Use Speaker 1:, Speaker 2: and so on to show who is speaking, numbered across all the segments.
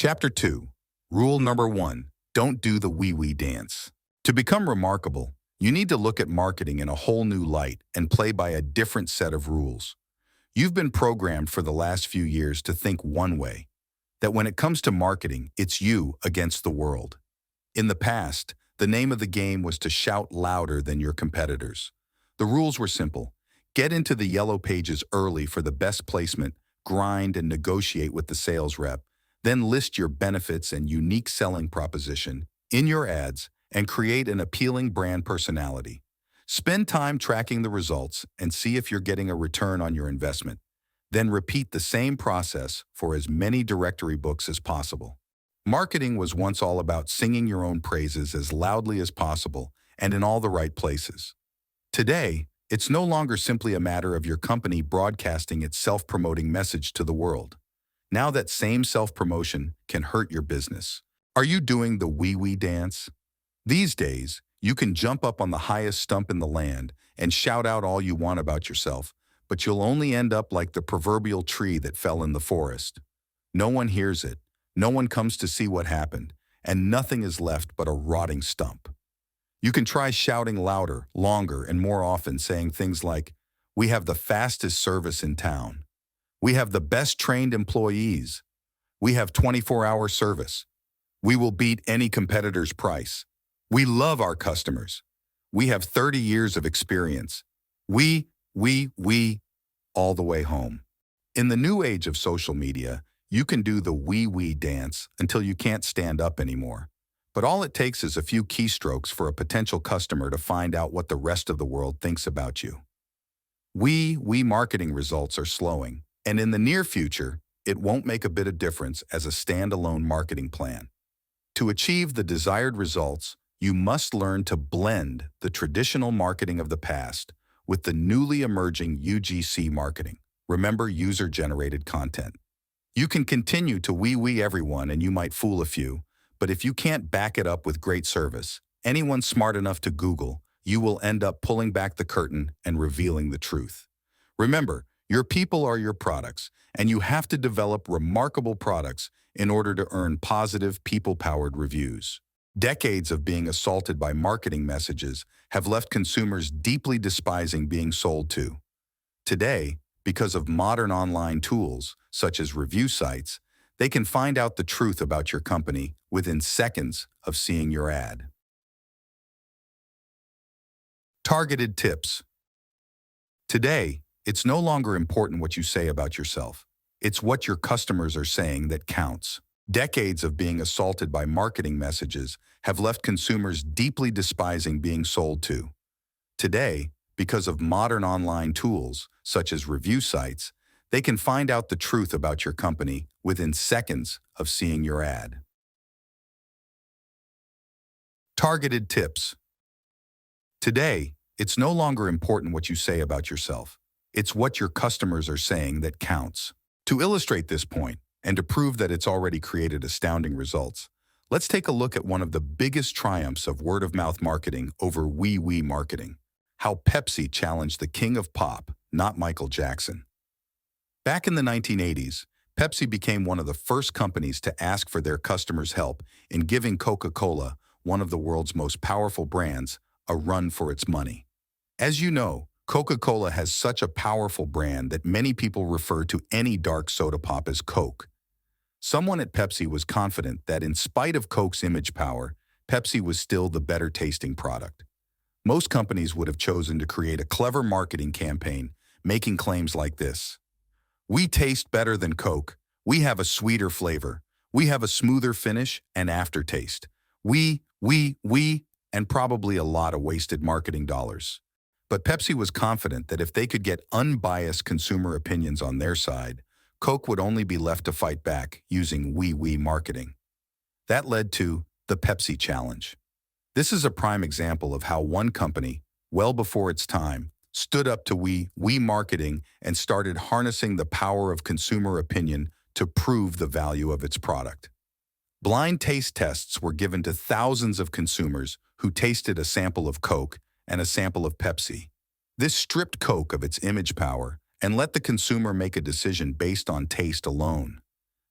Speaker 1: Chapter 2. Rule number 1. Don't do the wee-wee dance. To become remarkable, you need to look at marketing in a whole new light and play by a different set of rules. You've been programmed for the last few years to think one way, that when it comes to marketing, it's you against the world. In the past, the name of the game was to shout louder than your competitors. The rules were simple. Get into the yellow pages early for the best placement, grind and negotiate with the sales rep, then list your benefits and unique selling proposition in your ads and create an appealing brand personality. Spend time tracking the results and see if you're getting a return on your investment. Then repeat the same process for as many directory books as possible. Marketing was once all about singing your own praises as loudly as possible and in all the right places. Today, it's no longer simply a matter of your company broadcasting its self-promoting message to the world. Now that same self-promotion can hurt your business. Are you doing the wee-wee dance? These days, you can jump up on the highest stump in the land and shout out all you want about yourself, but you'll only end up like the proverbial tree that fell in the forest. No one hears it, no one comes to see what happened, and nothing is left but a rotting stump. You can try shouting louder, longer, and more often, saying things like, "We have the fastest service in town. We have the best trained employees. We have 24-hour service. We will beat any competitor's price. We love our customers. We have 30 years of experience. We, all the way home." In the new age of social media, you can do the wee-wee dance until you can't stand up anymore. But all it takes is a few keystrokes for a potential customer to find out what the rest of the world thinks about you. Wee-wee marketing results are slowing. And in the near future, it won't make a bit of difference as a standalone marketing plan. To achieve the desired results, you must learn to blend the traditional marketing of the past with the newly emerging UGC marketing. Remember, user-generated content. You can continue to wee-wee everyone and you might fool a few, but if you can't back it up with great service, anyone smart enough to Google, you will end up pulling back the curtain and revealing the truth. Remember, your people are your products, and you have to develop remarkable products in order to earn positive, people-powered reviews. Decades of being assaulted by marketing messages have left consumers deeply despising being sold to. Today, because of modern online tools, such as review sites, they can find out the truth about your company within seconds of seeing your ad. Targeted tips. Today, it's no longer important what you say about yourself. It's what your customers are saying that counts. Decades of being assaulted by marketing messages have left consumers deeply despising being sold to. Today, because of modern online tools, such as review sites, they can find out the truth about your company within seconds of seeing your ad. Targeted tips. Today, it's no longer important what you say about yourself. It's what your customers are saying that counts. To illustrate this point, and to prove that it's already created astounding results, let's take a look at one of the biggest triumphs of word-of-mouth marketing over wee-wee marketing. How Pepsi challenged the king of pop, not Michael Jackson. Back in the 1980s, Pepsi became one of the first companies to ask for their customers' help in giving Coca-Cola, one of the world's most powerful brands, a run for its money. As you know, Coca-Cola has such a powerful brand that many people refer to any dark soda pop as Coke. Someone at Pepsi was confident that in spite of Coke's image power, Pepsi was still the better tasting product. Most companies would have chosen to create a clever marketing campaign, making claims like this: "We taste better than Coke. We have a sweeter flavor. We have a smoother finish and aftertaste. We, and probably a lot of wasted marketing dollars." But Pepsi was confident that if they could get unbiased consumer opinions on their side, Coke would only be left to fight back using wee-wee marketing. That led to the Pepsi Challenge. This is a prime example of how one company, well before its time, stood up to wee-wee marketing and started harnessing the power of consumer opinion to prove the value of its product. Blind taste tests were given to thousands of consumers who tasted a sample of Coke and a sample of Pepsi. This stripped Coke of its image power and let the consumer make a decision based on taste alone.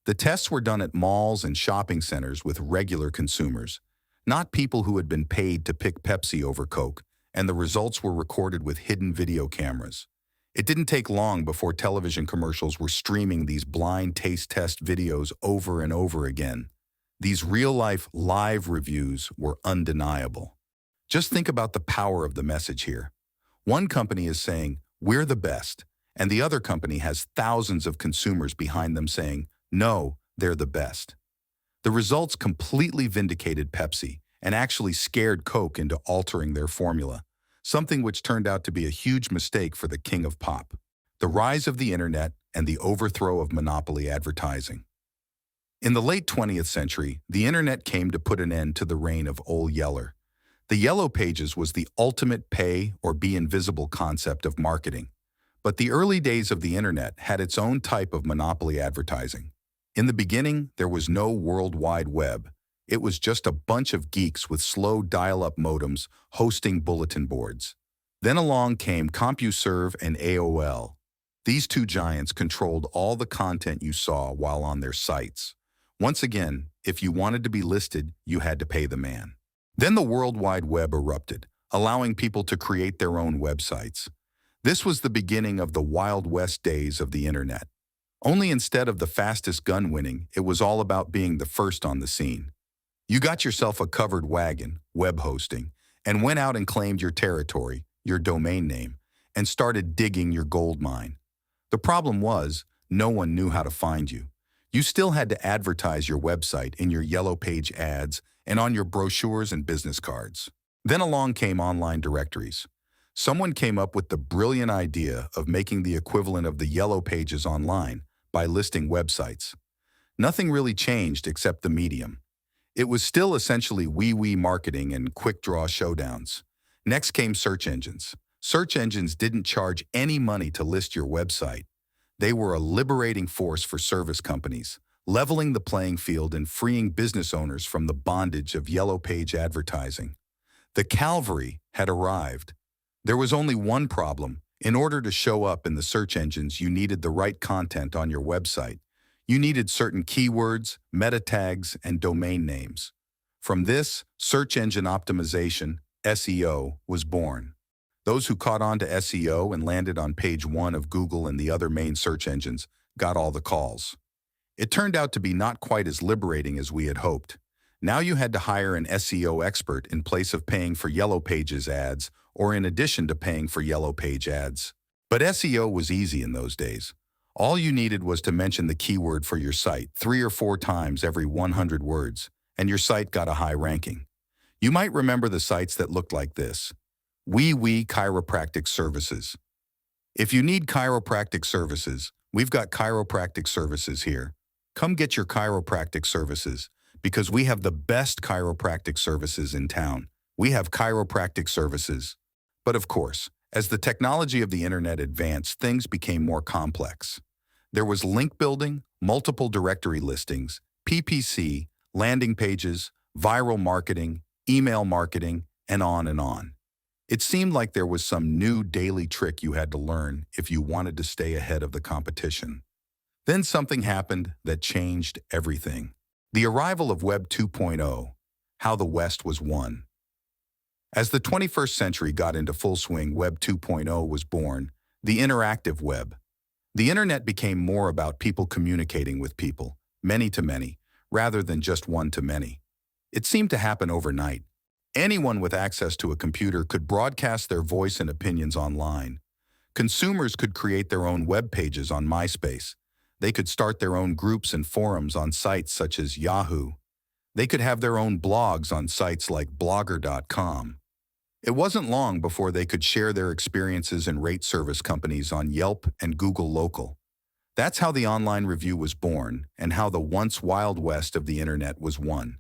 Speaker 1: The tests were done at malls and shopping centers with regular consumers, not people who had been paid to pick Pepsi over Coke, and the results were recorded with hidden video cameras. It didn't take long before television commercials were streaming these blind taste test videos over and over again. These real-life live reviews were undeniable. Just think about the power of the message here. One company is saying, "We're the best," and the other company has thousands of consumers behind them saying, "No, they're the best." The results completely vindicated Pepsi and actually scared Coke into altering their formula, something which turned out to be a huge mistake for the king of pop. The rise of the internet and the overthrow of monopoly advertising. In the late 20th century, the internet came to put an end to the reign of Old Yeller. The Yellow Pages was the ultimate pay or be invisible concept of marketing. But the early days of the internet had its own type of monopoly advertising. In the beginning, there was no World Wide Web. It was just a bunch of geeks with slow dial-up modems hosting bulletin boards. Then along came CompuServe and AOL. These two giants controlled all the content you saw while on their sites. Once again, if you wanted to be listed, you had to pay the man. Then the World Wide Web erupted, allowing people to create their own websites. This was the beginning of the Wild West days of the internet. Only instead of the fastest gun winning, it was all about being the first on the scene. You got yourself a covered wagon, web hosting, and went out and claimed your territory, your domain name, and started digging your gold mine. The problem was, no one knew how to find you. You still had to advertise your website in your Yellow Page ads and on your brochures and business cards. Then along came online directories. Someone came up with the brilliant idea of making the equivalent of the Yellow Pages online by listing websites. Nothing really changed except the medium. It was still essentially wee-wee marketing and quick-draw showdowns. Next came search engines. Search engines didn't charge any money to list your website. They were a liberating force for service companies, leveling the playing field and freeing business owners from the bondage of Yellow Page advertising. The cavalry had arrived. There was only one problem. In order to show up in the search engines, you needed the right content on your website. You needed certain keywords, meta tags, and domain names. From this, search engine optimization, SEO, was born. Those who caught on to SEO and landed on page 1 of Google and the other main search engines got all the calls. It turned out to be not quite as liberating as we had hoped. Now you had to hire an SEO expert in place of paying for Yellow Pages ads or in addition to paying for Yellow Page ads. But SEO was easy in those days. All you needed was to mention the keyword for your site 3 or 4 times every 100 words, and your site got a high ranking. You might remember the sites that looked like this. Wee Chiropractic Services. If you need chiropractic services, we've got chiropractic services here. Come get your chiropractic services, because we have the best chiropractic services in town. We have chiropractic services. But of course, as the technology of the internet advanced, things became more complex. There was link building, multiple directory listings, PPC, landing pages, viral marketing, email marketing, and on and on. It seemed like there was some new daily trick you had to learn if you wanted to stay ahead of the competition. Then something happened that changed everything. The arrival of Web 2.0, how the West was won. As the 21st century got into full swing, Web 2.0 was born, the interactive web. The internet became more about people communicating with people, many to many, rather than just one to many. It seemed to happen overnight. Anyone with access to a computer could broadcast their voice and opinions online. Consumers could create their own web pages on MySpace. They could start their own groups and forums on sites such as Yahoo. They could have their own blogs on sites like Blogger.com. It wasn't long before they could share their experiences and rate service companies on Yelp and Google Local. That's how the online review was born and how the once Wild West of the internet was won.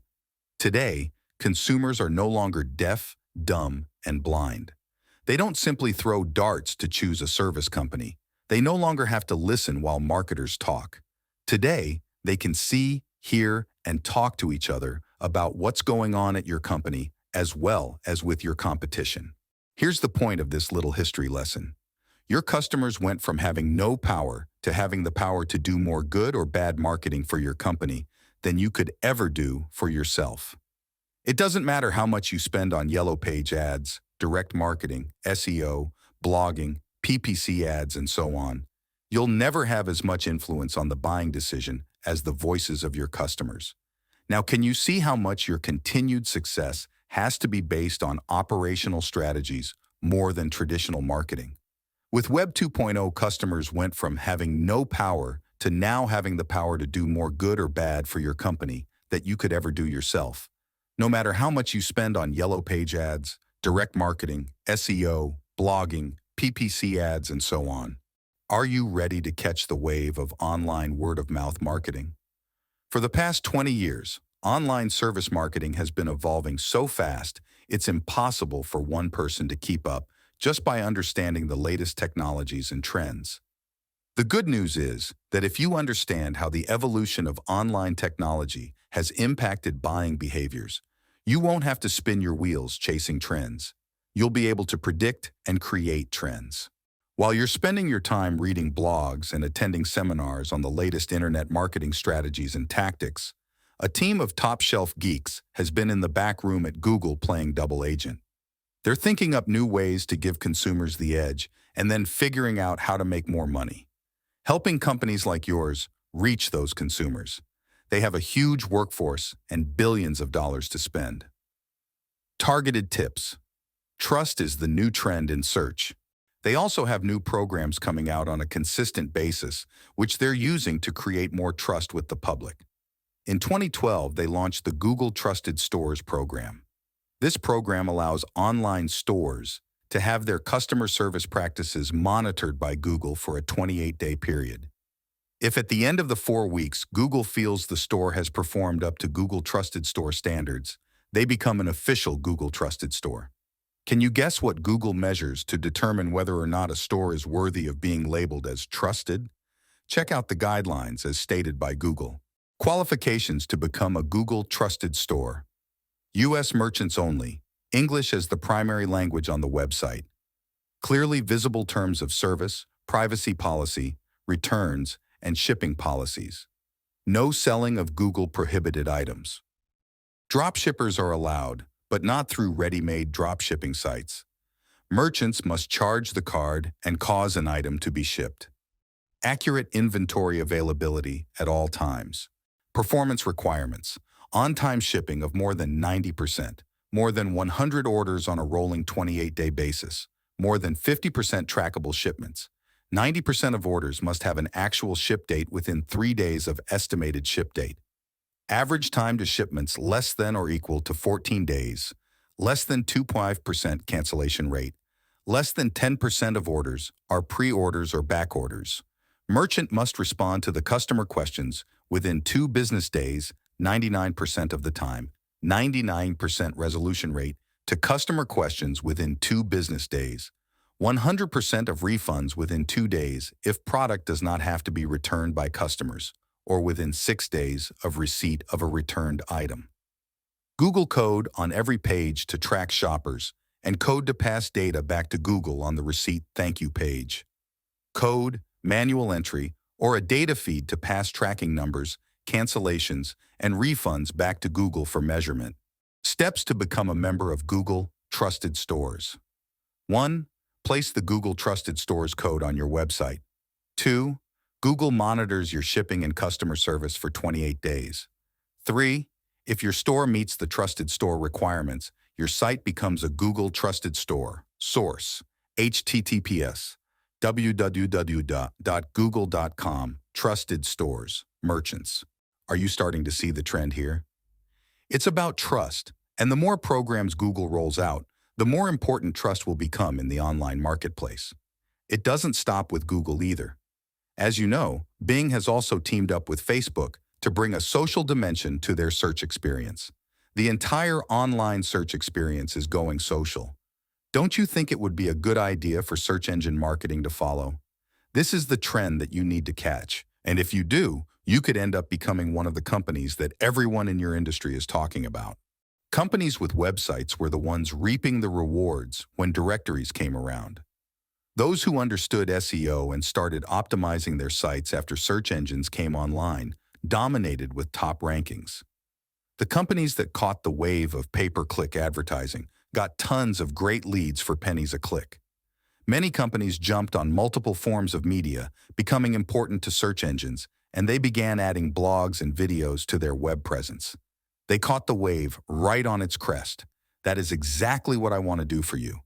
Speaker 1: Today, consumers are no longer deaf, dumb, and blind. They don't simply throw darts to choose a service company. They no longer have to listen while marketers talk. Today, they can see, hear, and talk to each other about what's going on at your company as well as with your competition. Here's the point of this little history lesson. Your customers went from having no power to having the power to do more good or bad marketing for your company than you could ever do for yourself. It doesn't matter how much you spend on Yellow Page ads, direct marketing, SEO, blogging, PPC ads, and so on. You'll never have as much influence on the buying decision as the voices of your customers. Now, can you see how much your continued success has to be based on operational strategies more than traditional marketing? With Web 2.0, customers went from having no power to now having the power to do more good or bad for your company that you could ever do yourself. No matter how much you spend on Yellow Page ads, direct marketing, SEO, blogging, PPC ads, and so on. Are you ready to catch the wave of online word-of-mouth marketing? For the past 20 years, online service marketing has been evolving so fast, it's impossible for one person to keep up just by understanding the latest technologies and trends. The good news is that if you understand how the evolution of online technology has impacted buying behaviors, you won't have to spin your wheels chasing trends. You'll be able to predict and create trends. While you're spending your time reading blogs and attending seminars on the latest internet marketing strategies and tactics, a team of top-shelf geeks has been in the back room at Google playing double agent. They're thinking up new ways to give consumers the edge and then figuring out how to make more money. Helping companies like yours reach those consumers. They have a huge workforce and billions of dollars to spend. Targeted tips. Trust is the new trend in search. They also have new programs coming out on a consistent basis, which they're using to create more trust with the public. In 2012, they launched the Google Trusted Stores program. This program allows online stores to have their customer service practices monitored by Google for a 28-day period. If at the end of the 4 weeks, Google feels the store has performed up to Google Trusted Store standards, they become an official Google Trusted Store. Can you guess what Google measures to determine whether or not a store is worthy of being labeled as trusted? Check out the guidelines as stated by Google. Qualifications to become a Google Trusted Store. U.S. merchants only. English as the primary language on the website. Clearly visible terms of service, privacy policy, returns, and shipping policies. No selling of Google prohibited items. Dropshippers are allowed, but not through ready-made dropshipping sites. Merchants must charge the card and cause an item to be shipped. Accurate inventory availability at all times. Performance requirements. On-time shipping of more than 90%. More than 100 orders on a rolling 28-day basis. More than 50% trackable shipments. 90% of orders must have an actual ship date within 3 days of estimated ship date. Average time to shipments less than or equal to 14 days. Less than 2.5% cancellation rate. Less than 10% of orders are pre-orders or back orders. Merchant must respond to the customer questions within 2 business days, 99% of the time. 99% resolution rate to customer questions within 2 business days. 100% of refunds within 2 days if product does not have to be returned by customers, or within 6 days of receipt of a returned item. Google code on every page to track shoppers, and code to pass data back to Google on the receipt thank you page. Code, manual entry, or a data feed to pass tracking numbers, cancellations, and refunds back to Google for measurement. Steps to become a member of Google Trusted Stores. 1. Place the Google Trusted Stores code on your website. 2. Google monitors your shipping and customer service for 28 days. 3. If your store meets the Trusted Store requirements, your site becomes a Google Trusted Store. Source: https www.google.com. Trusted Stores. Merchants. Are you starting to see the trend here? It's about trust, and the more programs Google rolls out, the more important trust will become in the online marketplace. It doesn't stop with Google either. As you know, Bing has also teamed up with Facebook to bring a social dimension to their search experience. The entire online search experience is going social. Don't you think it would be a good idea for search engine marketing to follow? This is the trend that you need to catch, and if you do, you could end up becoming one of the companies that everyone in your industry is talking about. Companies with websites were the ones reaping the rewards when directories came around. Those who understood SEO and started optimizing their sites after search engines came online dominated with top rankings. The companies that caught the wave of pay-per-click advertising got tons of great leads for pennies a click. Many companies jumped on multiple forms of media, becoming important to search engines, and they began adding blogs and videos to their web presence. They caught the wave right on its crest. That is exactly what I want to do for you.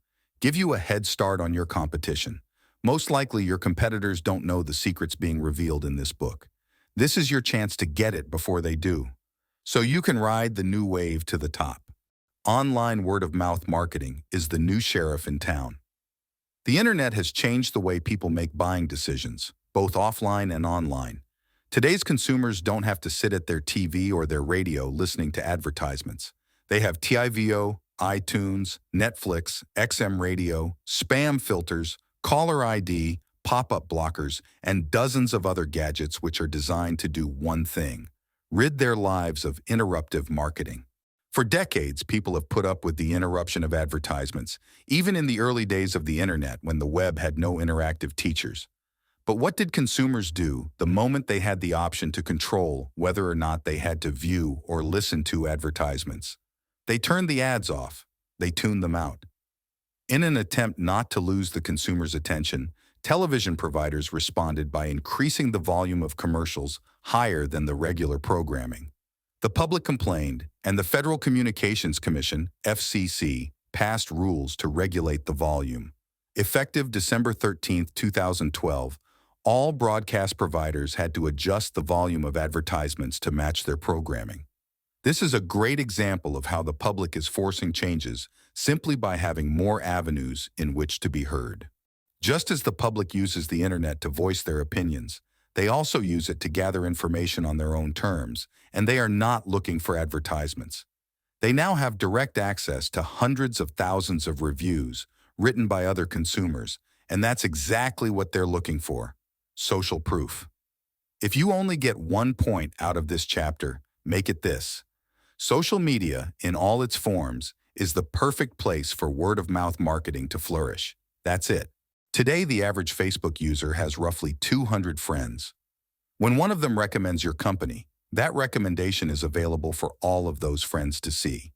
Speaker 1: Give you a head start on your competition. Most likely your competitors don't know the secrets being revealed in this book. This is your chance to get it before they do, so you can ride the new wave to the top. Online word-of-mouth marketing is the new sheriff in town. The internet has changed the way people make buying decisions, both offline and online. Today's consumers don't have to sit at their TV or their radio listening to advertisements. They have TiVo, iTunes, Netflix, XM radio, spam filters, caller ID, pop-up blockers, and dozens of other gadgets which are designed to do one thing: rid their lives of interruptive marketing. For decades, people have put up with the interruption of advertisements, even in the early days of the internet when the web had no interactive teachers. But what did consumers do the moment they had the option to control whether or not they had to view or listen to advertisements? They turned the ads off. They tuned them out. In an attempt not to lose the consumer's attention, television providers responded by increasing the volume of commercials higher than the regular programming. The public complained, and the Federal Communications Commission, FCC, passed rules to regulate the volume. Effective December 13, 2012, all broadcast providers had to adjust the volume of advertisements to match their programming. This is a great example of how the public is forcing changes simply by having more avenues in which to be heard. Just as the public uses the internet to voice their opinions, they also use it to gather information on their own terms, and they are not looking for advertisements. They now have direct access to hundreds of thousands of reviews written by other consumers, and that's exactly what they're looking for: social proof. If you only get 1 point out of this chapter, make it this: social media, in all its forms, is the perfect place for word-of-mouth marketing to flourish. That's it. Today, the average Facebook user has roughly 200 friends. When one of them recommends your company, that recommendation is available for all of those friends to see.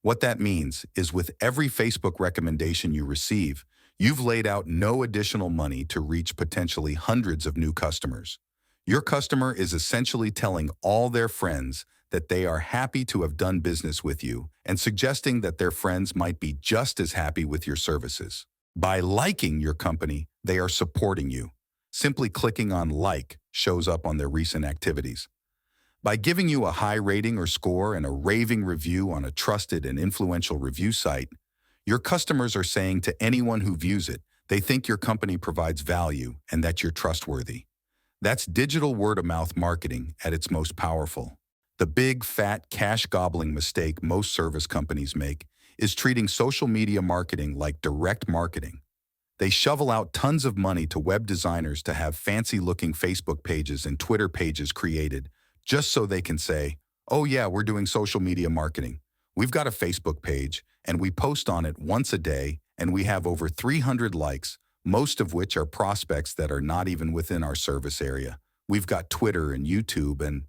Speaker 1: What that means is with every Facebook recommendation you receive, you've laid out no additional money to reach potentially hundreds of new customers. Your customer is essentially telling all their friends that they are happy to have done business with you and suggesting that their friends might be just as happy with your services. By liking your company, they are supporting you. Simply clicking on like shows up on their recent activities. By giving you a high rating or score and a raving review on a trusted and influential review site, your customers are saying to anyone who views it, they think your company provides value and that you're trustworthy. That's digital word-of-mouth marketing at its most powerful. The big, fat, cash-gobbling mistake most service companies make is treating social media marketing like direct marketing. They shovel out tons of money to web designers to have fancy-looking Facebook pages and Twitter pages created, just so they can say, "Oh yeah, we're doing social media marketing. We've got a Facebook page, and we post on it once a day, and we have over 300 likes, most of which are prospects that are not even within our service area. We've got Twitter and YouTube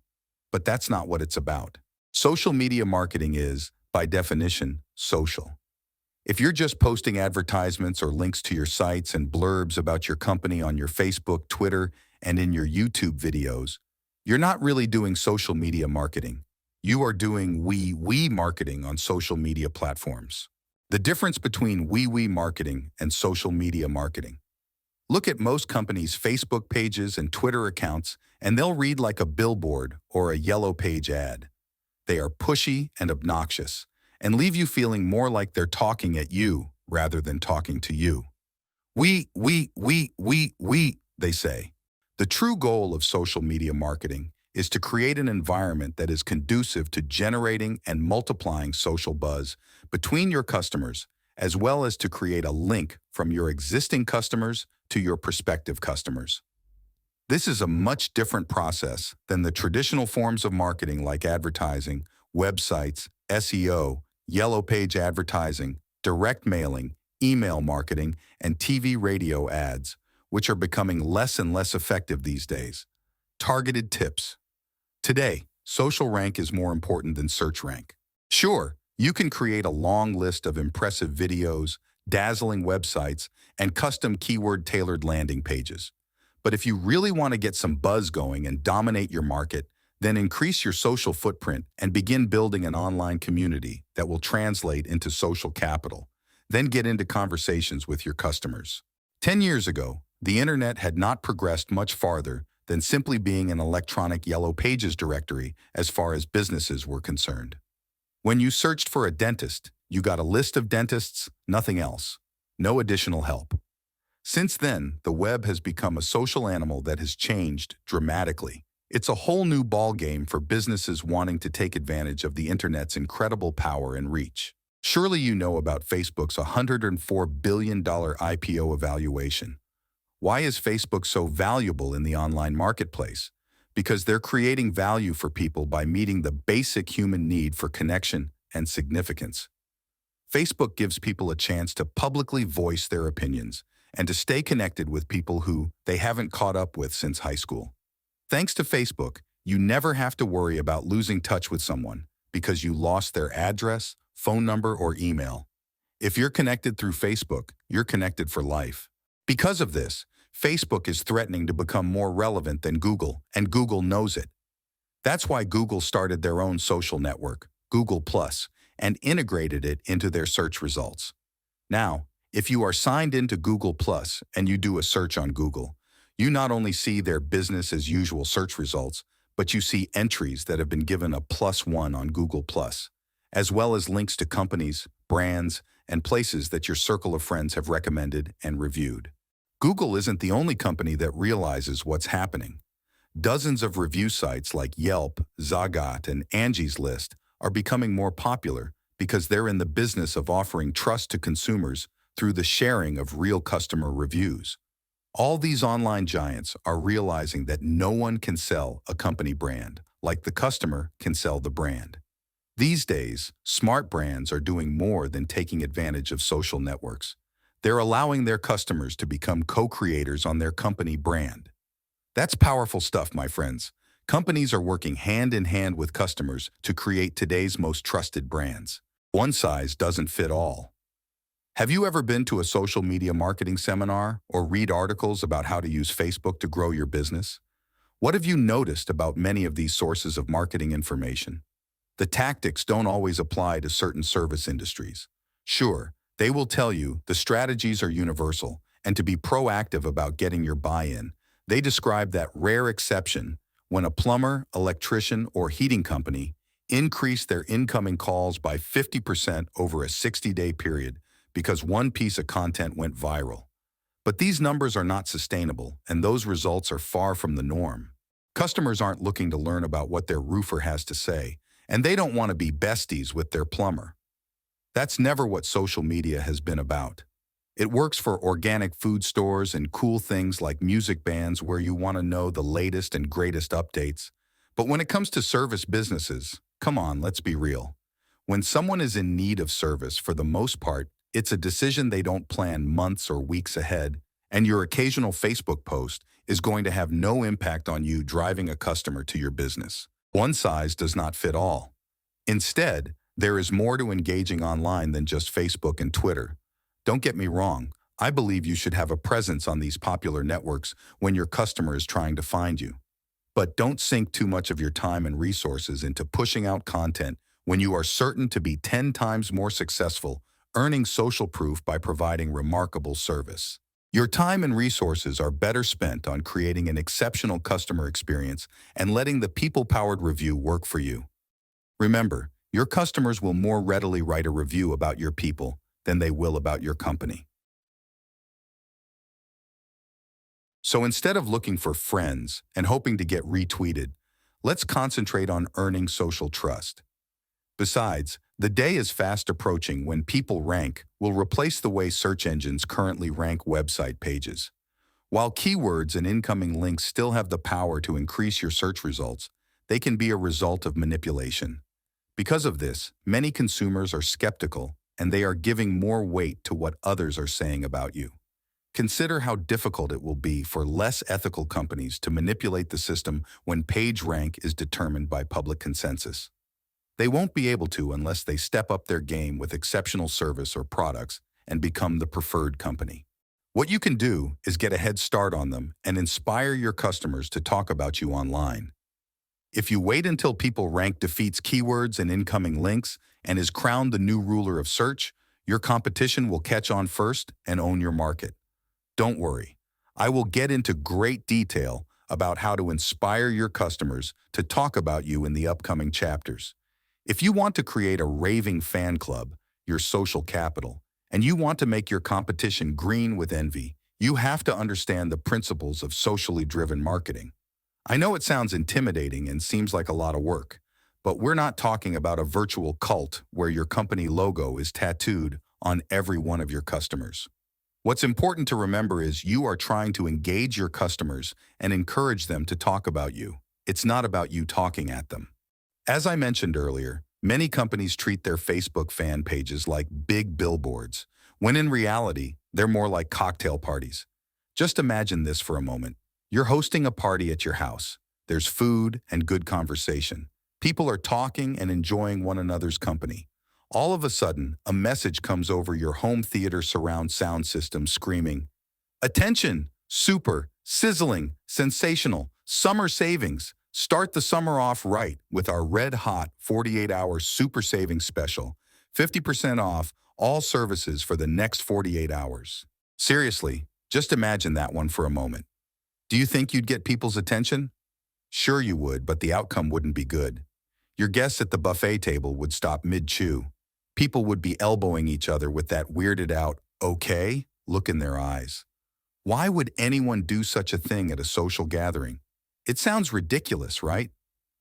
Speaker 1: But that's not what it's about. Social media marketing is, by definition, social. If you're just posting advertisements or links to your sites and blurbs about your company on your Facebook, Twitter, and in your YouTube videos, you're not really doing social media marketing. You are doing we marketing on social media platforms. The difference between we marketing and social media marketing. Look at most companies' Facebook pages and Twitter accounts, and they'll read like a billboard or a yellow page ad. They are pushy and obnoxious, and leave you feeling more like they're talking at you rather than talking to you. We, they say. The true goal of social media marketing is to create an environment that is conducive to generating and multiplying social buzz between your customers, as well as to create a link from your existing customers to your prospective customers. This is a much different process than the traditional forms of marketing like advertising, websites, SEO, yellow page advertising, direct mailing, email marketing, and TV radio ads, which are becoming less and less effective these days. Targeted tips. Today, social rank is more important than search rank. Sure, you can create a long list of impressive videos, dazzling websites, and custom keyword-tailored landing pages. But if you really want to get some buzz going and dominate your market, then increase your social footprint and begin building an online community that will translate into social capital. Then get into conversations with your customers. 10 years ago, the internet had not progressed much farther than simply being an electronic yellow pages directory as far as businesses were concerned. When you searched for a dentist, you got a list of dentists, nothing else. No additional help. Since then, the web has become a social animal that has changed dramatically. It's a whole new ballgame for businesses wanting to take advantage of the internet's incredible power and reach. Surely you know about Facebook's $104 billion IPO evaluation. Why is Facebook so valuable in the online marketplace? Because they're creating value for people by meeting the basic human need for connection and significance. Facebook gives people a chance to publicly voice their opinions and to stay connected with people who they haven't caught up with since high school. Thanks to Facebook, you never have to worry about losing touch with someone because you lost their address, phone number, or email. If you're connected through Facebook, you're connected for life. Because of this, Facebook is threatening to become more relevant than Google, and Google knows it. That's why Google started their own social network, Google+, and integrated it into their search results. Now, if you are signed into Google+ and you do a search on Google, you not only see their business as usual search results, but you see entries that have been given a +1 on Google+, as well as links to companies, brands, and places that your circle of friends have recommended and reviewed. Google isn't the only company that realizes what's happening. Dozens of review sites like Yelp, Zagat, and Angie's List are becoming more popular because they're in the business of offering trust to consumers through the sharing of real customer reviews. All these online giants are realizing that no one can sell a company brand like the customer can sell the brand. These days, smart brands are doing more than taking advantage of social networks. They're allowing their customers to become co-creators on their company brand. That's powerful stuff, my friends. Companies are working hand in hand with customers to create today's most trusted brands. One size doesn't fit all. Have you ever been to a social media marketing seminar or read articles about how to use Facebook to grow your business? What have you noticed about many of these sources of marketing information? The tactics don't always apply to certain service industries. Sure, they will tell you the strategies are universal, and to be proactive about getting your buy-in. They describe that rare exception when a plumber, electrician, or heating company increased their incoming calls by 50% over a 60-day period because one piece of content went viral. But these numbers are not sustainable, and those results are far from the norm. Customers aren't looking to learn about what their roofer has to say, and they don't want to be besties with their plumber. That's never what social media has been about. It works for organic food stores and cool things like music bands where you want to know the latest and greatest updates. But when it comes to service businesses, come on, let's be real. When someone is in need of service, for the most part, it's a decision they don't plan months or weeks ahead, and your occasional Facebook post is going to have no impact on you driving a customer to your business. One size does not fit all. Instead, there is more to engaging online than just Facebook and Twitter. Don't get me wrong, I believe you should have a presence on these popular networks when your customer is trying to find you. But don't sink too much of your time and resources into pushing out content when you are certain to be 10 times more successful, earning social proof by providing remarkable service. Your time and resources are better spent on creating an exceptional customer experience and letting the people-powered review work for you. Remember, your customers will more readily write a review about your people than they will about your company. So instead of looking for friends and hoping to get retweeted, let's concentrate on earning social trust. Besides, the day is fast approaching when People Rank will replace the way search engines currently rank website pages. While keywords and incoming links still have the power to increase your search results, they can be a result of manipulation. Because of this, many consumers are skeptical and they are giving more weight to what others are saying about you. Consider how difficult it will be for less ethical companies to manipulate the system when page rank is determined by public consensus. They won't be able to unless they step up their game with exceptional service or products and become the preferred company. What you can do is get a head start on them and inspire your customers to talk about you online. If you wait until people rank defeats keywords and incoming links and is crowned the new ruler of search, your competition will catch on first and own your market. Don't worry, I will get into great detail about how to inspire your customers to talk about you in the upcoming chapters. If you want to create a raving fan club, your social capital, and you want to make your competition green with envy, you have to understand the principles of socially driven marketing. I know it sounds intimidating and seems like a lot of work, but we're not talking about a virtual cult where your company logo is tattooed on every one of your customers. What's important to remember is you are trying to engage your customers and encourage them to talk about you. It's not about you talking at them. As I mentioned earlier, many companies treat their Facebook fan pages like big billboards, when in reality, they're more like cocktail parties. Just imagine this for a moment. You're hosting a party at your house. There's food and good conversation. People are talking and enjoying one another's company. All of a sudden, a message comes over your home theater surround sound system screaming, "Attention! Super! Sizzling! Sensational! Summer savings! Start the summer off right with our red-hot 48-hour super savings special, 50% off all services for the next 48 hours. Seriously, just imagine that one for a moment. Do you think you'd get people's attention? Sure you would, but the outcome wouldn't be good. Your guests at the buffet table would stop mid-chew. People would be elbowing each other with that weirded out, "okay" look in their eyes. Why would anyone do such a thing at a social gathering? It sounds ridiculous, right?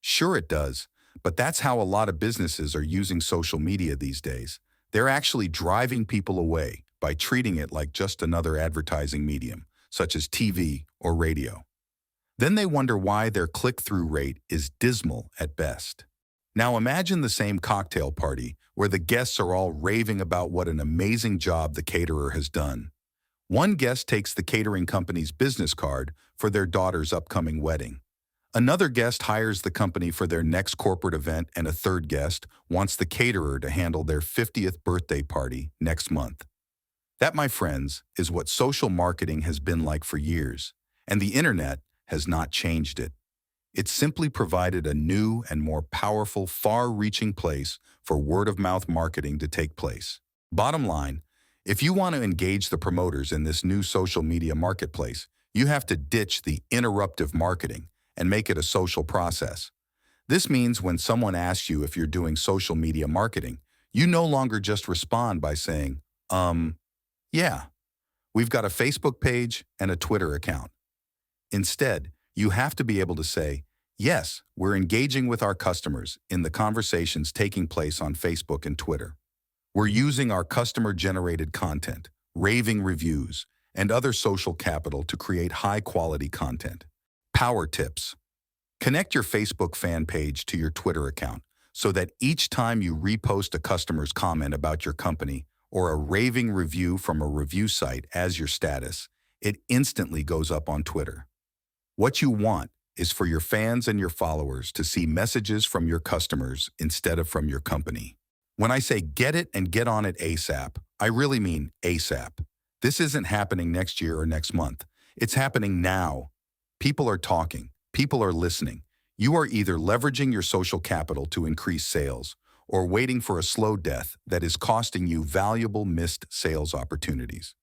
Speaker 1: Sure it does, but that's how a lot of businesses are using social media these days. They're actually driving people away by treating it like just another advertising medium, such as TV or radio. Then they wonder why their click-through rate is dismal at best. Now imagine the same cocktail party where the guests are all raving about what an amazing job the caterer has done. One guest takes the catering company's business card for their daughter's upcoming wedding. Another guest hires the company for their next corporate event, and a third guest wants the caterer to handle their 50th birthday party next month. That, my friends, is what social marketing has been like for years, and the internet has not changed it. It's simply provided a new and more powerful, far-reaching place for word-of-mouth marketing to take place. Bottom line, if you want to engage the promoters in this new social media marketplace, you have to ditch the interruptive marketing and make it a social process. This means when someone asks you if you're doing social media marketing, you no longer just respond by saying, yeah, we've got a Facebook page and a Twitter account. Instead, you have to be able to say, yes, we're engaging with our customers in the conversations taking place on Facebook and Twitter. We're using our customer-generated content, raving reviews, and other social capital to create high-quality content. Power tips. Connect your Facebook fan page to your Twitter account so that each time you repost a customer's comment about your company or a raving review from a review site as your status, it instantly goes up on Twitter. What you want is for your fans and your followers to see messages from your customers instead of from your company. When I say get it and get on it ASAP, I really mean ASAP. This isn't happening next year or next month. It's happening now. People are talking. People are listening. You are either leveraging your social capital to increase sales or waiting for a slow death that is costing you valuable missed sales opportunities.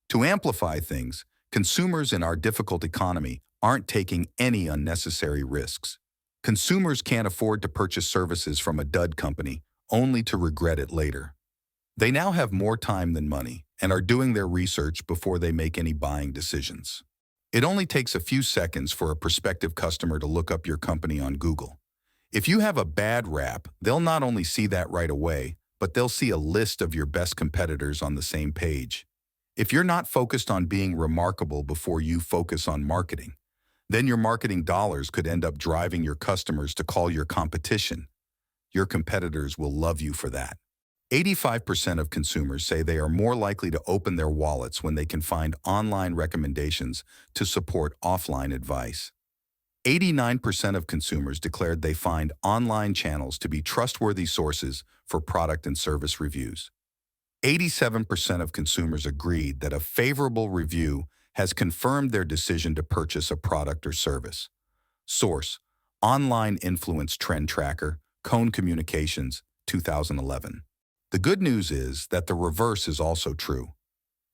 Speaker 1: To amplify things, consumers in our difficult economy aren't taking any unnecessary risks. Consumers can't afford to purchase services from a dud company only to regret it later. They now have more time than money and are doing their research before they make any buying decisions. It only takes a few seconds for a prospective customer to look up your company on Google. If you have a bad rap, they'll not only see that right away, but they'll see a list of your best competitors on the same page. If you're not focused on being remarkable before you focus on marketing, then your marketing dollars could end up driving your customers to call your competition. Your competitors will love you for that. 85% of consumers say they are more likely to open their wallets when they can find online recommendations to support offline advice. 89% of consumers declared they find online channels to be trustworthy sources for product and service reviews. 87% of consumers agreed that a favorable review has confirmed their decision to purchase a product or service. Source: Online Influence Trend Tracker, Cone Communications, 2011. The good news is that the reverse is also true.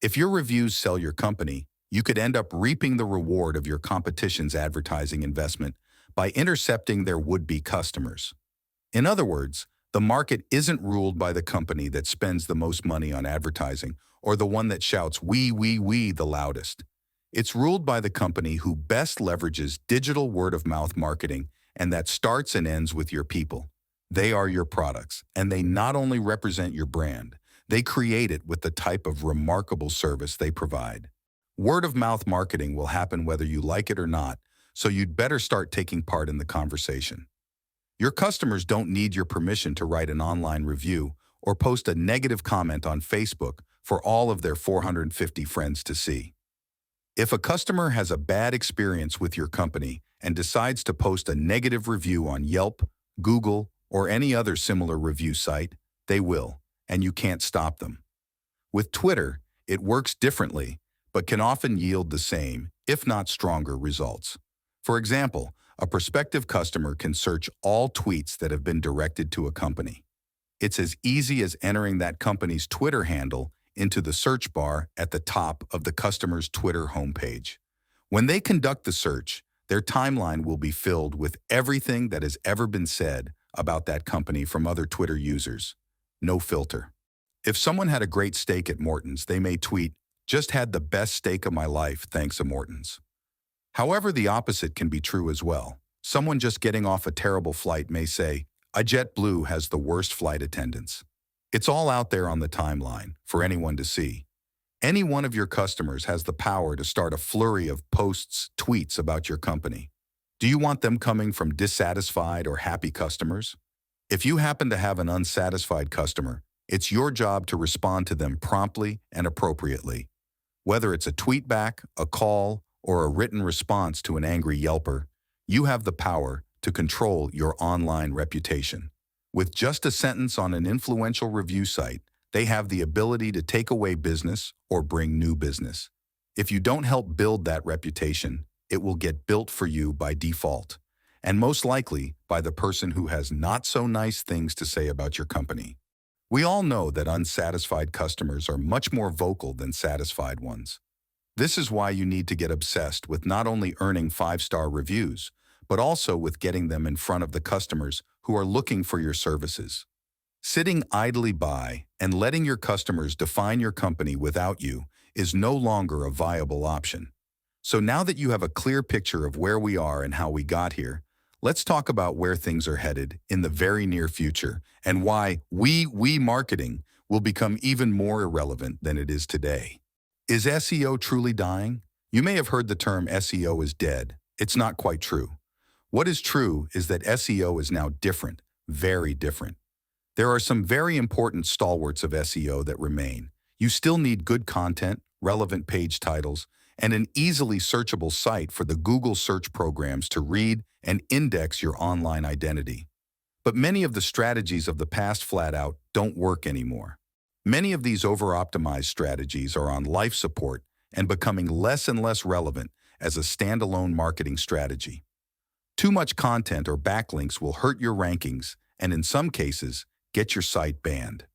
Speaker 1: If your reviews sell your company, you could end up reaping the reward of your competition's advertising investment by intercepting their would-be customers. In other words, the market isn't ruled by the company that spends the most money on advertising or the one that shouts we the loudest. It's ruled by the company who best leverages digital word-of-mouth marketing and that starts and ends with your people. They are your products, and they not only represent your brand, they create it with the type of remarkable service they provide. Word-of-mouth marketing will happen whether you like it or not, so you'd better start taking part in the conversation. Your customers don't need your permission to write an online review or post a negative comment on Facebook for all of their 450 friends to see. If a customer has a bad experience with your company and decides to post a negative review on Yelp, Google, or any other similar review site, they will, and you can't stop them. With Twitter, it works differently, but can often yield the same, if not stronger, results. For example, a prospective customer can search all tweets that have been directed to a company. It's as easy as entering that company's Twitter handle into the search bar at the top of the customer's Twitter homepage. When they conduct the search, their timeline will be filled with everything that has ever been said about that company from other Twitter users. No filter. If someone had a great steak at Morton's, they may tweet, "Just had the best steak of my life, thanks to Morton's." However, the opposite can be true as well. Someone just getting off a terrible flight may say, "JetBlue has the worst flight attendants." It's all out there on the timeline for anyone to see. Any one of your customers has the power to start a flurry of posts, tweets about your company. Do you want them coming from dissatisfied or happy customers? If you happen to have an unsatisfied customer, it's your job to respond to them promptly and appropriately. Whether it's a tweet back, a call, or a written response to an angry Yelper, you have the power to control your online reputation. With just a sentence on an influential review site, they have the ability to take away business or bring new business. If you don't help build that reputation, it will get built for you by default, and most likely by the person who has not so nice things to say about your company. We all know that unsatisfied customers are much more vocal than satisfied ones. This is why you need to get obsessed with not only earning 5-star reviews, but also with getting them in front of the customers who are looking for your services. Sitting idly by and letting your customers define your company without you is no longer a viable option. So now that you have a clear picture of where we are and how we got here, let's talk about where things are headed in the very near future and why we marketing will become even more irrelevant than it is today. Is SEO truly dying? You may have heard the term SEO is dead. It's not quite true. What is true is that SEO is now different, very different. There are some very important stalwarts of SEO that remain. You still need good content, relevant page titles, and an easily searchable site for the Google search programs to read and index your online identity. But many of the strategies of the past flat out don't work anymore. Many of these over-optimized strategies are on life support and becoming less and less relevant as a standalone marketing strategy. Too much content or backlinks will hurt your rankings and, in some cases, get your site banned.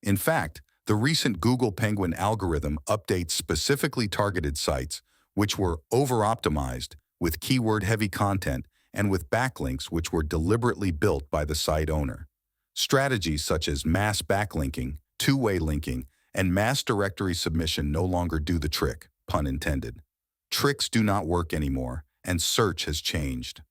Speaker 1: In fact, the recent Google Penguin algorithm updates specifically targeted sites which were over-optimized with keyword-heavy content and with backlinks which were deliberately built by the site owner. Strategies such as mass backlinking, two-way linking, and mass directory submission no longer do the trick, pun intended. Tricks do not work anymore, and search has changed.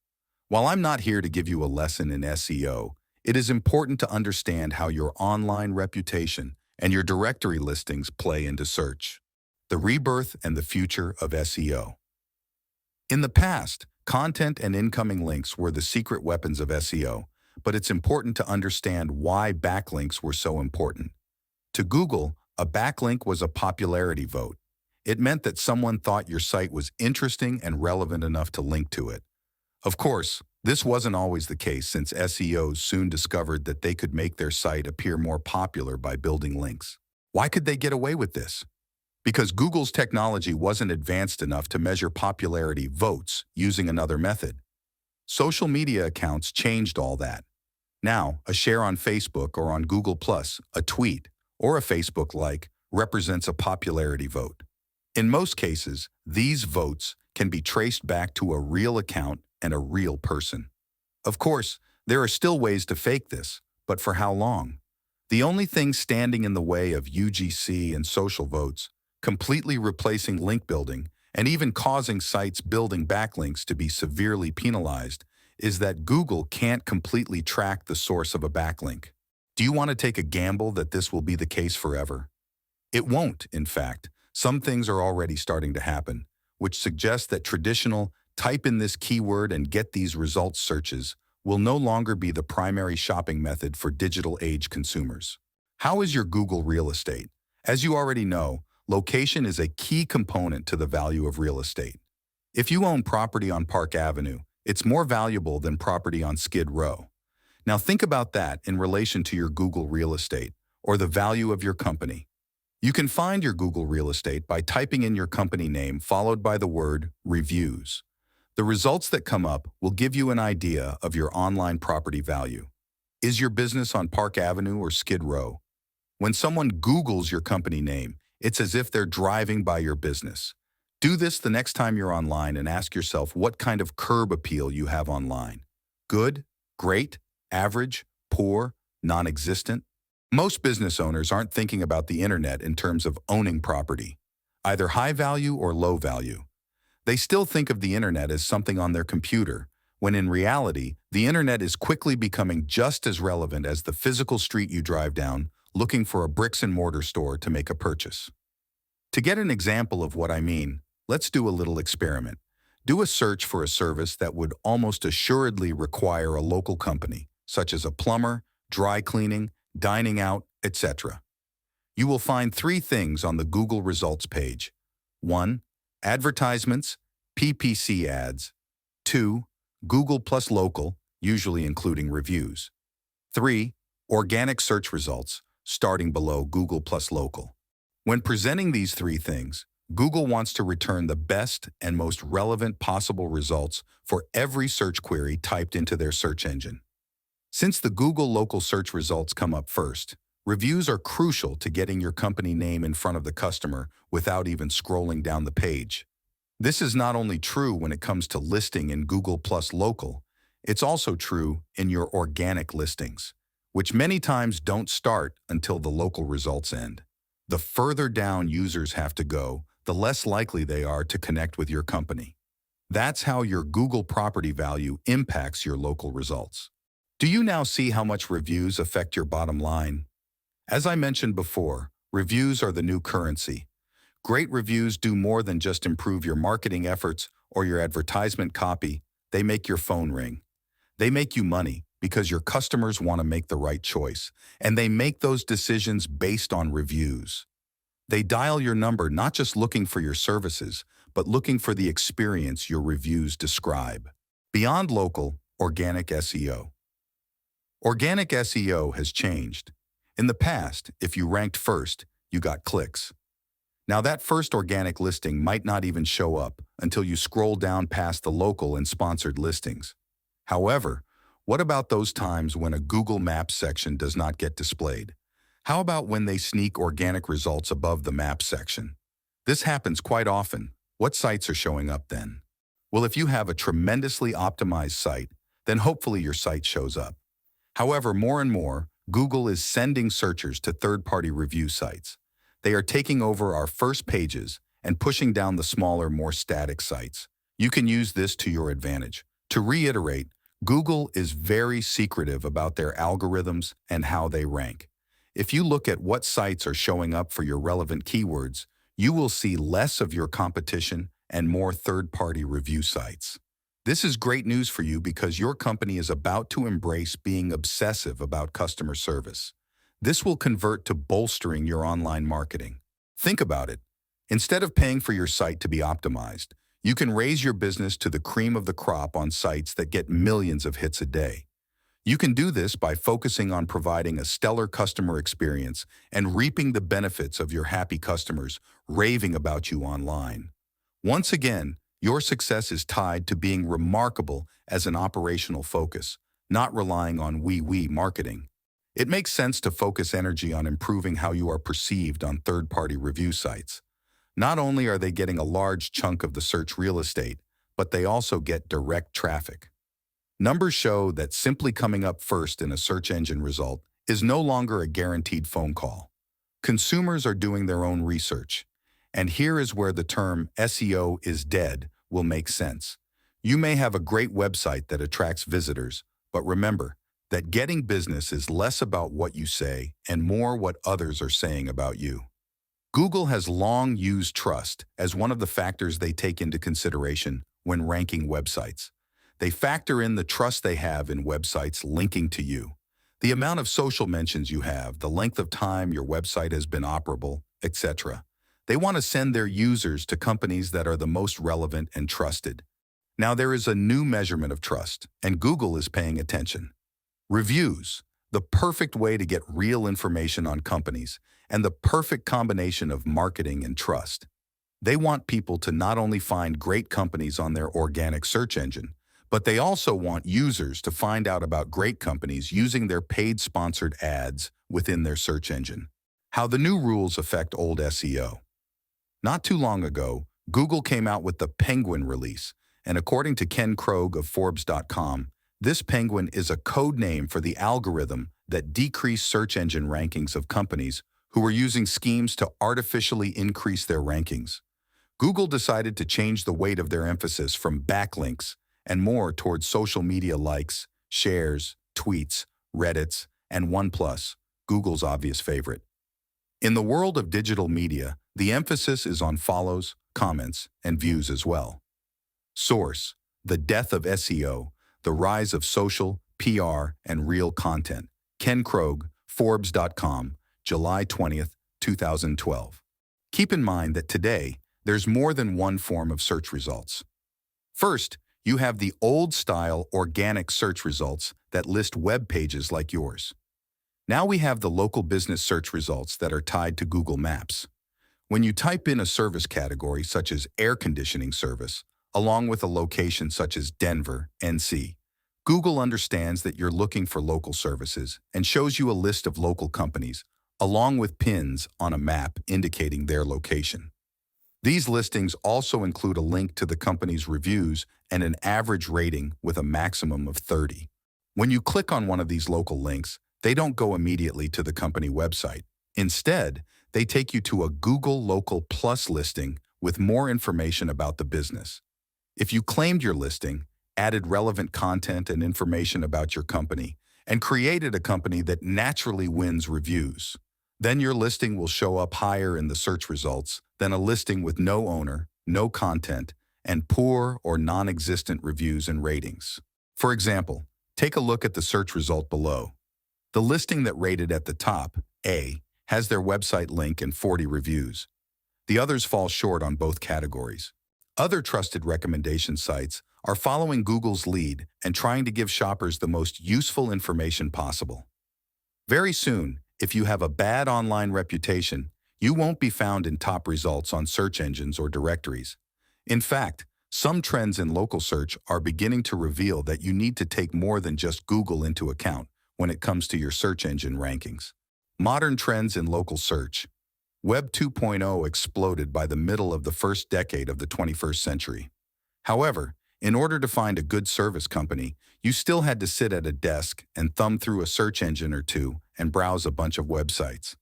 Speaker 1: While I'm not here to give you a lesson in SEO, it is important to understand how your online reputation and your directory listings play into search. The rebirth and the future of SEO. In the past, content and incoming links were the secret weapons of SEO, but it's important to understand why backlinks were so important. To Google, a backlink was a popularity vote. It meant that someone thought your site was interesting and relevant enough to link to it. Of course, this wasn't always the case since SEOs soon discovered that they could make their site appear more popular by building links. Why could they get away with this? Because Google's technology wasn't advanced enough to measure popularity votes using another method. Social media accounts changed all that. Now, a share on Facebook or on Google+, a tweet, or a Facebook like represents a popularity vote. In most cases, these votes can be traced back to a real account and a real person. Of course, there are still ways to fake this, but for how long? The only thing standing in the way of UGC and social votes, completely replacing link building, and even causing sites building backlinks to be severely penalized, is that Google can't completely track the source of a backlink. Do you want to take a gamble that this will be the case forever? It won't, in fact. Some things are already starting to happen, which suggests that traditional type in this keyword and get these results searches will no longer be the primary shopping method for digital age consumers. How is your Google real estate? As you already know, location is a key component to the value of real estate. If you own property on Park Avenue, it's more valuable than property on Skid Row. Now think about that in relation to your Google real estate or the value of your company. You can find your Google real estate by typing in your company name followed by the word reviews. The results that come up will give you an idea of your online property value. Is your business on Park Avenue or Skid Row? When someone Googles your company name, it's as if they're driving by your business. Do this the next time you're online and ask yourself what kind of curb appeal you have online. Good, great, average, poor, non-existent? Most business owners aren't thinking about the internet in terms of owning property, either high value or low value. They still think of the internet as something on their computer, when in reality, the internet is quickly becoming just as relevant as the physical street you drive down, looking for a bricks-and-mortar store to make a purchase. To get an example of what I mean, let's do a little experiment. Do a search for a service that would almost assuredly require a local company, such as a plumber, dry cleaning, dining out, etc. You will find 3 things on the Google results page. 1. Advertisements, PPC ads. 2. Google plus local, usually including reviews. 3. Organic search results, starting below Google plus local. When presenting these 3 things, Google wants to return the best and most relevant possible results for every search query typed into their search engine. Since the Google local search results come up first, reviews are crucial to getting your company name in front of the customer without even scrolling down the page. This is not only true when it comes to listing in Google plus local, it's also true in your organic listings, which many times don't start until the local results end. The further down users have to go, the less likely they are to connect with your company. That's how your Google property value impacts your local results. Do you now see how much reviews affect your bottom line? As I mentioned before, reviews are the new currency. Great reviews do more than just improve your marketing efforts or your advertisement copy. They make your phone ring. They make you money because your customers want to make the right choice, and they make those decisions based on reviews. They dial your number not just looking for your services, but looking for the experience your reviews describe. Beyond local, organic SEO. Organic SEO has changed. In the past, if you ranked first, you got clicks. Now that first organic listing might not even show up until you scroll down past the local and sponsored listings. However, what about those times when a Google Maps section does not get displayed? How about when they sneak organic results above the Maps section? This happens quite often. What sites are showing up then? Well, if you have a tremendously optimized site, then hopefully your site shows up. However, more and more, Google is sending searchers to third-party review sites. They are taking over our first pages and pushing down the smaller, more static sites. You can use this to your advantage. To reiterate, Google is very secretive about their algorithms and how they rank. If you look at what sites are showing up for your relevant keywords, you will see less of your competition and more third-party review sites. This is great news for you because your company is about to embrace being obsessive about customer service. This will convert to bolstering your online marketing. Think about it. Instead of paying for your site to be optimized, you can raise your business to the cream of the crop on sites that get millions of hits a day. You can do this by focusing on providing a stellar customer experience and reaping the benefits of your happy customers raving about you online. Once again, your success is tied to being remarkable as an operational focus, not relying on wee marketing. It makes sense to focus energy on improving how you are perceived on third-party review sites. Not only are they getting a large chunk of the search real estate, but they also get direct traffic. Numbers show that simply coming up first in a search engine result is no longer a guaranteed phone call. Consumers are doing their own research. And here is where the term SEO is dead will make sense. You may have a great website that attracts visitors, but remember that getting business is less about what you say and more what others are saying about you. Google has long used trust as one of the factors they take into consideration when ranking websites. They factor in the trust they have in websites linking to you, the amount of social mentions you have, the length of time your website has been operable, etc. They want to send their users to companies that are the most relevant and trusted. Now there is a new measurement of trust, and Google is paying attention. Reviews, the perfect way to get real information on companies, and the perfect combination of marketing and trust. They want people to not only find great companies on their organic search engine, but they also want users to find out about great companies using their paid sponsored ads within their search engine. How the new rules affect old SEO. Not too long ago, Google came out with the Penguin release, and according to Ken Krogh of Forbes.com, this penguin is a code name for the algorithm that decreased search engine rankings of companies who were using schemes to artificially increase their rankings. Google decided to change the weight of their emphasis from backlinks and more towards social media likes, shares, tweets, Reddits, and OnePlus, Google's obvious favorite. In the world of digital media, the emphasis is on follows, comments, and views as well. Source: The Death of SEO, The Rise of Social, PR, and Real Content. Ken Krogh, Forbes.com, July 20th, 2012. Keep in mind that today, there's more than one form of search results. First, you have the old-style organic search results that list web pages like yours. Now we have the local business search results that are tied to Google Maps. When you type in a service category such as air conditioning service, along with a location such as Denver, NC, Google understands that you're looking for local services and shows you a list of local companies, along with pins on a map indicating their location. These listings also include a link to the company's reviews and an average rating with a maximum of 30. When you click on one of these local links, they don't go immediately to the company website. Instead, they take you to a Google Local Plus listing with more information about the business. If you claimed your listing, added relevant content and information about your company, and created a company that naturally wins reviews, then your listing will show up higher in the search results than a listing with no owner, no content, and poor or non-existent reviews and ratings. For example, take a look at the search result below. The listing that rated at the top, A, has their website link and 40 reviews. The others fall short on both categories. Other trusted recommendation sites are following Google's lead and trying to give shoppers the most useful information possible. Very soon, if you have a bad online reputation, you won't be found in top results on search engines or directories. In fact, some trends in local search are beginning to reveal that you need to take more than just Google into account when it comes to your search engine rankings. Modern trends in local search. Web 2.0 exploded by the middle of the first decade of the 21st century. However, in order to find a good service company, you still had to sit at a desk and thumb through a search engine or two and browse a bunch of websites.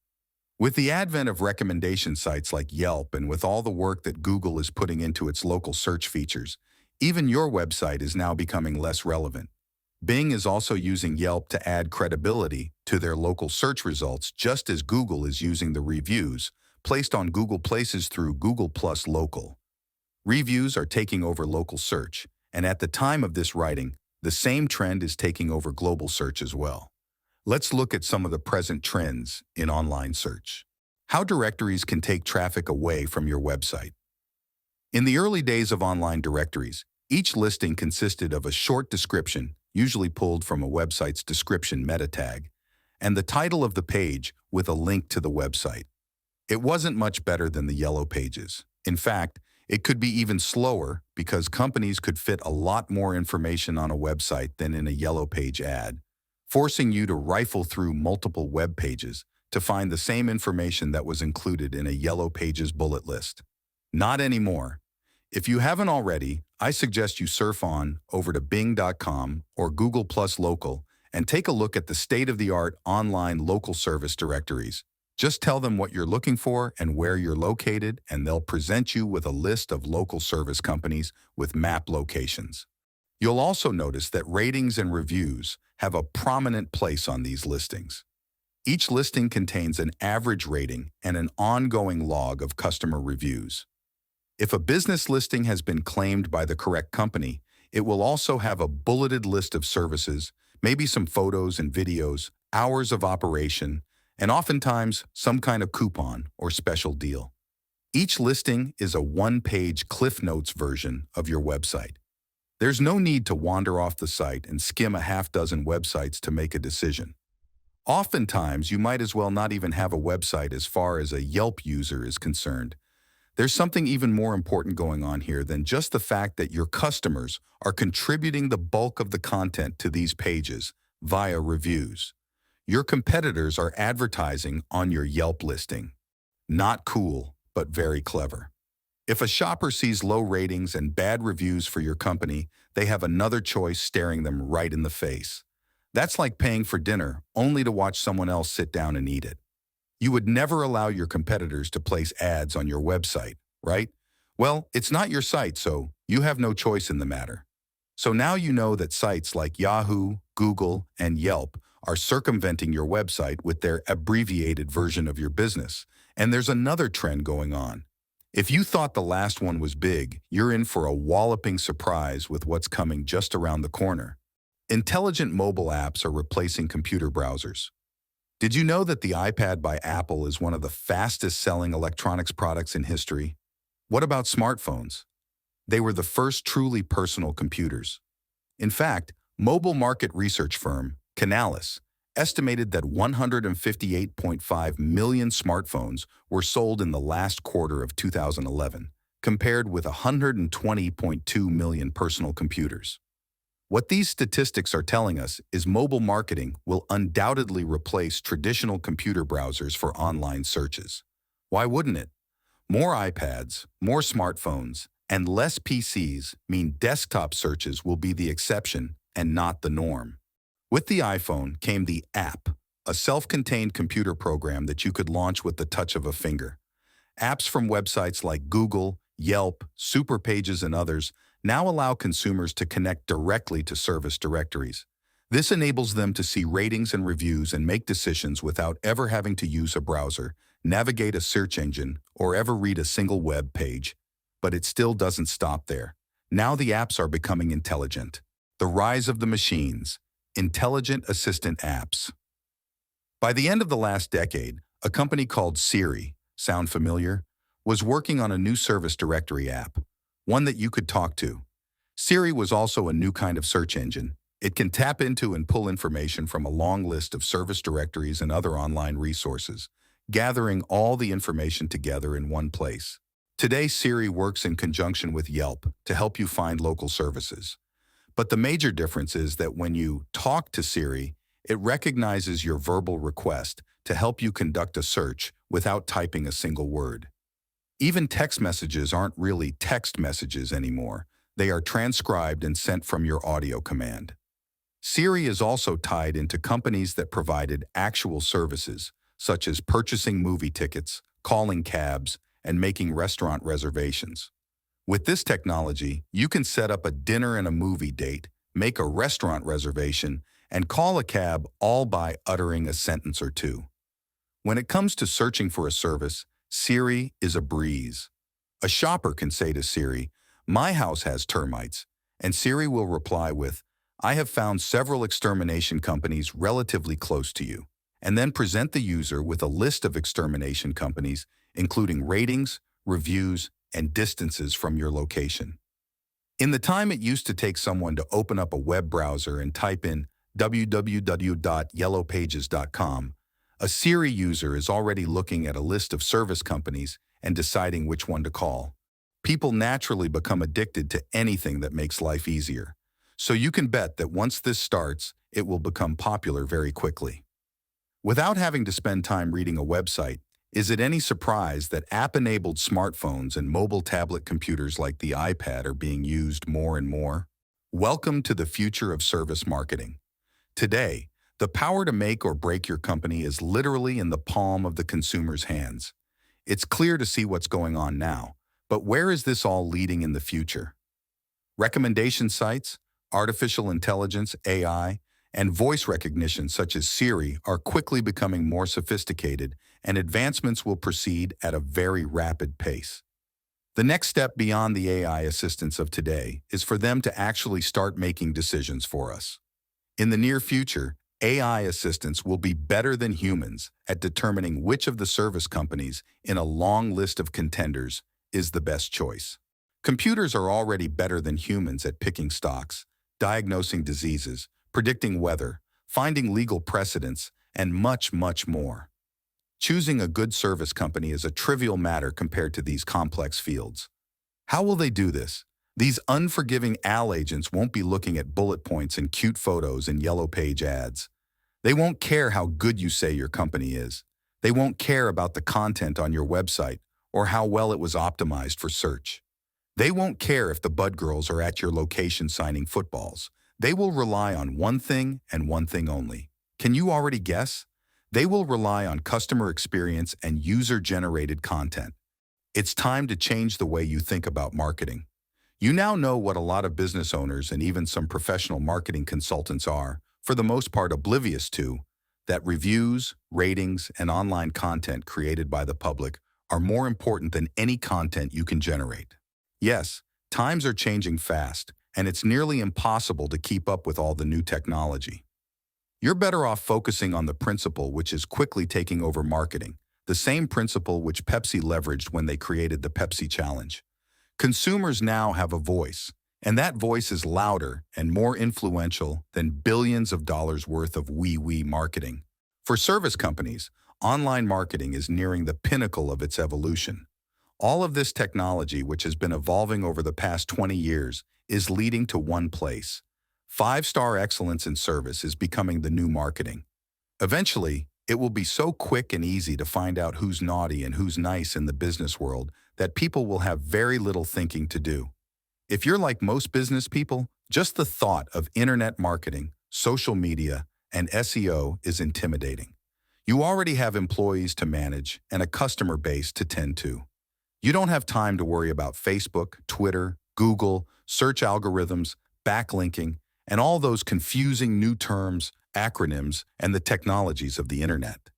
Speaker 1: With the advent of recommendation sites like Yelp and with all the work that Google is putting into its local search features, even your website is now becoming less relevant. Bing is also using Yelp to add credibility to their local search results, just as Google is using the reviews placed on Google Places through Google Plus Local. Reviews are taking over local search, and at the time of this writing, the same trend is taking over global search as well. Let's look at some of the present trends in online search. How directories can take traffic away from your website. In the early days of online directories, each listing consisted of a short description, usually pulled from a website's description meta tag, and the title of the page with a link to the website. It wasn't much better than the Yellow Pages. In fact, it could be even slower because companies could fit a lot more information on a website than in a Yellow Page ad, forcing you to rifle through multiple web pages to find the same information that was included in a Yellow Pages bullet list. Not anymore. If you haven't already, I suggest you surf on over to Bing.com or Google Plus Local and take a look at the state-of-the-art online local service directories. Just tell them what you're looking for and where you're located, and they'll present you with a list of local service companies with map locations. You'll also notice that ratings and reviews have a prominent place on these listings. Each listing contains an average rating and an ongoing log of customer reviews. If a business listing has been claimed by the correct company, it will also have a bulleted list of services, maybe some photos and videos, hours of operation, and oftentimes some kind of coupon or special deal. Each listing is a one-page Cliff Notes version of your website. There's no need to wander off the site and skim a half-dozen websites to make a decision. Oftentimes, you might as well not even have a website as far as a Yelp user is concerned. There's something even more important going on here than just the fact that your customers are contributing the bulk of the content to these pages via reviews. Your competitors are advertising on your Yelp listing. Not cool, but very clever. If a shopper sees low ratings and bad reviews for your company, they have another choice staring them right in the face. That's like paying for dinner only to watch someone else sit down and eat it. You would never allow your competitors to place ads on your website, right? Well, it's not your site, so you have no choice in the matter. So now you know that sites like Yahoo, Google, and Yelp are circumventing your website with their abbreviated version of your business. And there's another trend going on. If you thought the last one was big, you're in for a walloping surprise with what's coming just around the corner. Intelligent mobile apps are replacing computer browsers. Did you know that the iPad by Apple is one of the fastest-selling electronics products in history? What about smartphones? They were the first truly personal computers. In fact, mobile market research firm Canalys estimated that 158.5 million smartphones were sold in the last quarter of 2011, compared with 120.2 million personal computers. What these statistics are telling us is mobile marketing will undoubtedly replace traditional computer browsers for online searches. Why wouldn't it? More iPads, more smartphones, and less PCs mean desktop searches will be the exception and not the norm. With the iPhone came the app, a self-contained computer program that you could launch with the touch of a finger. Apps from websites like Google, Yelp, Superpages, and others now allow consumers to connect directly to service directories. This enables them to see ratings and reviews and make decisions without ever having to use a browser, navigate a search engine, or ever read a single web page. But it still doesn't stop there. Now the apps are becoming intelligent. The rise of the machines. Intelligent assistant apps. By the end of the last decade, a company called Siri, sound familiar, was working on a new service directory app, one that you could talk to. Siri was also a new kind of search engine. It can tap into and pull information from a long list of service directories and other online resources, gathering all the information together in one place. Today, Siri works in conjunction with Yelp to help you find local services. But the major difference is that when you talk to Siri, it recognizes your verbal request to help you conduct a search without typing a single word. Even text messages aren't really text messages anymore. They are transcribed and sent from your audio command. Siri is also tied into companies that provided actual services, such as purchasing movie tickets, calling cabs, and making restaurant reservations. With this technology, you can set up a dinner and a movie date, make a restaurant reservation, and call a cab all by uttering a sentence or two. When it comes to searching for a service, Siri is a breeze. A shopper can say to Siri, "My house has termites," and Siri will reply with, I have found several extermination companies relatively close to you, and then present the user with a list of extermination companies, including ratings, reviews, and distances from your location. In the time it used to take someone to open up a web browser and type in www.yellowpages.com, a Siri user is already looking at a list of service companies and deciding which one to call. People naturally become addicted to anything that makes life easier. So you can bet that once this starts, it will become popular very quickly. Without having to spend time reading a website, is it any surprise that app-enabled smartphones and mobile tablet computers like the iPad are being used more and more? Welcome to the future of service marketing. Today, the power to make or break your company is literally in the palm of the consumer's hands. It's clear to see what's going on now, but where is this all leading in the future? Recommendation sites, artificial intelligence, AI, and voice recognition such as Siri are quickly becoming more sophisticated, and advancements will proceed at a very rapid pace. The next step beyond the AI assistants of today is for them to actually start making decisions for us. In the near future, AI assistants will be better than humans at determining which of the service companies in a long list of contenders is the best choice. Computers are already better than humans at picking stocks, diagnosing diseases, predicting weather, finding legal precedents, and much, much more. Choosing a good service company is a trivial matter compared to these complex fields. How will they do this? These unforgiving AI agents won't be looking at bullet points and cute photos and yellow page ads. They won't care how good you say your company is. They won't care about the content on your website or how well it was optimized for search. They won't care if the Bud Girls are at your location signing footballs. They will rely on one thing and one thing only. Can you already guess? They will rely on customer experience and user-generated content. It's time to change the way you think about marketing. You now know what a lot of business owners and even some professional marketing consultants are, for the most part, oblivious to, that reviews, ratings, and online content created by the public are more important than any content you can generate. Yes, times are changing fast, and it's nearly impossible to keep up with all the new technology. You're better off focusing on the principle which is quickly taking over marketing, the same principle which Pepsi leveraged when they created the Pepsi Challenge. Consumers now have a voice, and that voice is louder and more influential than billions of dollars worth of wee-wee marketing. For service companies, online marketing is nearing the pinnacle of its evolution. All of this technology, which has been evolving over the past 20 years, is leading to one place. Five-star excellence in service is becoming the new marketing. Eventually, it will be so quick and easy to find out who's naughty and who's nice in the business world that people will have very little thinking to do. If you're like most business people, just the thought of internet marketing, social media, and SEO is intimidating. You already have employees to manage and a customer base to tend to. You don't have time to worry about Facebook, Twitter, Google, search algorithms, backlinking, and all those confusing new terms, acronyms, and the technologies of the internet.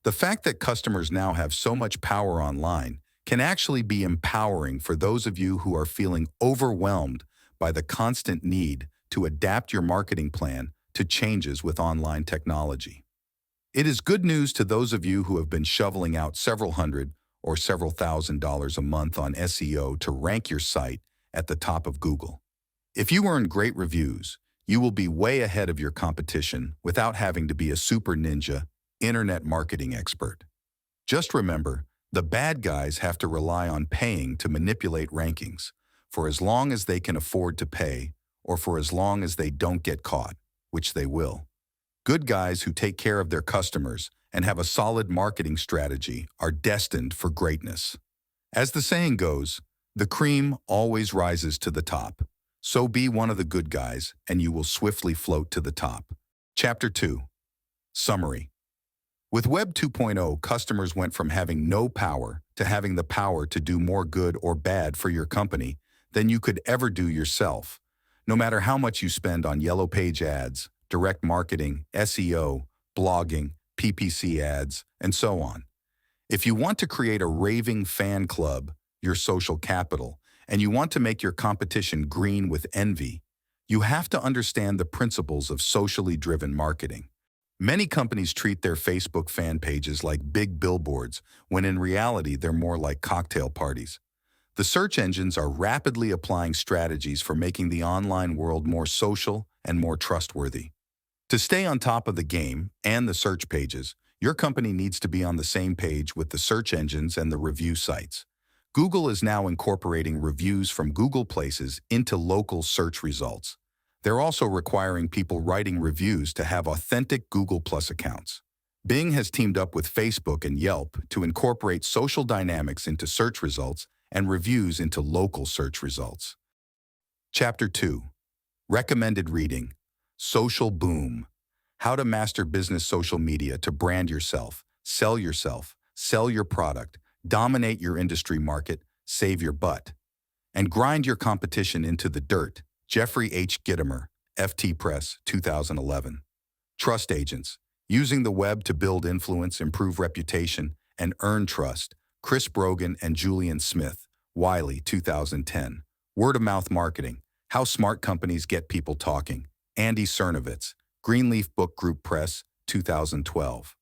Speaker 1: The fact that customers now have so much power online can actually be empowering for those of you who are feeling overwhelmed by the constant need to adapt your marketing plan to changes with online technology. It is good news to those of you who have been shoveling out several hundred or several $1,000s a month on SEO to rank your site at the top of Google. If you earn great reviews, you will be way ahead of your competition without having to be a super ninja internet marketing expert. Just remember, the bad guys have to rely on paying to manipulate rankings for as long as they can afford to pay or for as long as they don't get caught, which they will. Good guys who take care of their customers and have a solid marketing strategy are destined for greatness. As the saying goes, the cream always rises to the top. So be one of the good guys and you will swiftly float to the top. Chapter 2. Summary. With Web 2.0, customers went from having no power to having the power to do more good or bad for your company than you could ever do yourself, no matter how much you spend on yellow page ads, direct marketing, SEO, blogging, PPC ads, and so on. If you want to create a raving fan club, your social capital, and you want to make your competition green with envy, You have to understand the principles of socially driven marketing. Many companies treat their Facebook fan pages like big billboards, when in reality they're more like cocktail parties. The search engines are rapidly applying strategies for making the online world more social and more trustworthy. To stay on top of the game and the search pages, your company needs to be on the same page with the search engines and the review sites. Google is now incorporating reviews from Google Places into local search results. They're also requiring people writing reviews to have authentic Google Plus accounts. Bing has teamed up with Facebook and Yelp to incorporate social dynamics into search results and reviews into local search results. Chapter 2. Recommended Reading. Social Boom. How to master business social media to brand yourself, sell your product, dominate your industry market, save your butt, and grind your competition into the dirt. Jeffrey H. Gitomer, FT Press, 2011. Trust Agents. Using the web to build influence, improve reputation, and earn trust. Chris Brogan and Julian Smith, Wiley, 2010. Word-of-mouth marketing. How smart companies get people talking. Andy Cernovitz, Greenleaf Book Group Press, 2012.